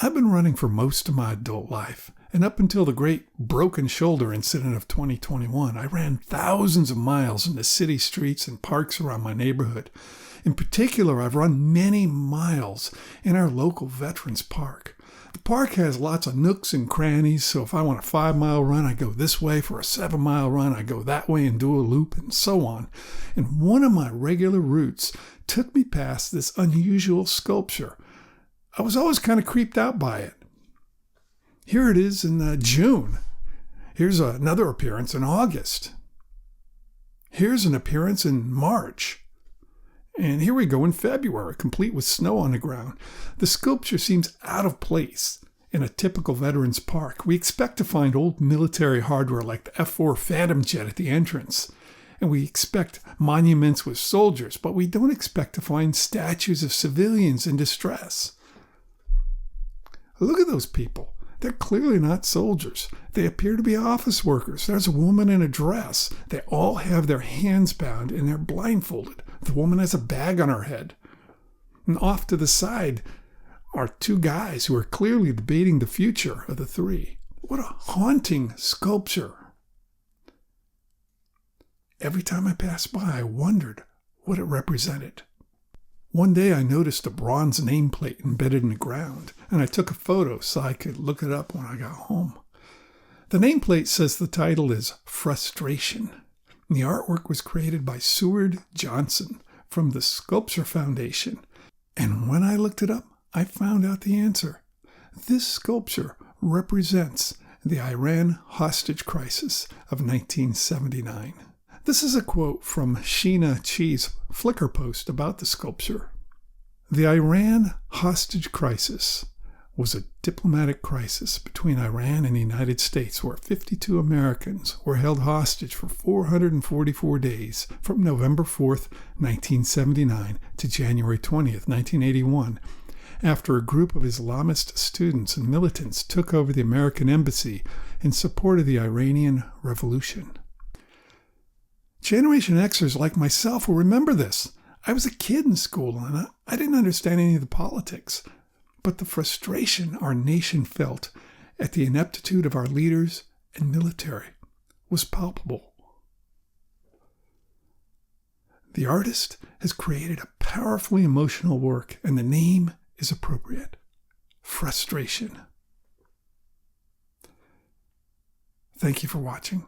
I've been running for most of my adult life, and up until the great broken shoulder incident of 2021, I ran thousands of miles in the city streets and parks around my neighborhood. In particular, I've run many miles in our local Veterans Park. The park has lots of nooks and crannies, so if I want a 5-mile run, I go this way. For a 7-mile run, I go that way and do a loop, and so on. And one of my regular routes took me past this unusual sculpture. I was always kind of creeped out by it. Here it is in June. Here's another appearance in August. Here's an appearance in March. And here we go in February, complete with snow on the ground. The sculpture seems out of place in a typical Veterans Park. We expect to find old military hardware like the F-4 Phantom jet at the entrance. And we expect monuments with soldiers, but we don't expect to find statues of civilians in distress. Look at those people. They're clearly not soldiers. They appear to be office workers. There's a woman in a dress. They all have their hands bound and they're blindfolded. The woman has a bag on her head. And off to the side are two guys who are clearly debating the future of the three. What a haunting sculpture. Every time I passed by, I wondered what it represented. One day I noticed a bronze nameplate embedded in the ground, and I took a photo so I could look it up when I got home. The nameplate says the title is Frustration. The artwork was created by Seward Johnson from the Sculpture Foundation. And when I looked it up, I found out the answer. This sculpture represents the Iran hostage crisis of 1979. This is a quote from Sheena Chee's Flickr post about the sculpture. The Iran hostage crisis was a diplomatic crisis between Iran and the United States where 52 Americans were held hostage for 444 days from November 4th, 1979 to January 20th, 1981, after a group of Islamist students and militants took over the American embassy in support of the Iranian Revolution. Generation Xers like myself will remember this. I was a kid in school and I didn't understand any of the politics. But the frustration our nation felt at the ineptitude of our leaders and military was palpable. The artist has created a powerfully emotional work, and the name is appropriate. Frustration. Thank you for watching.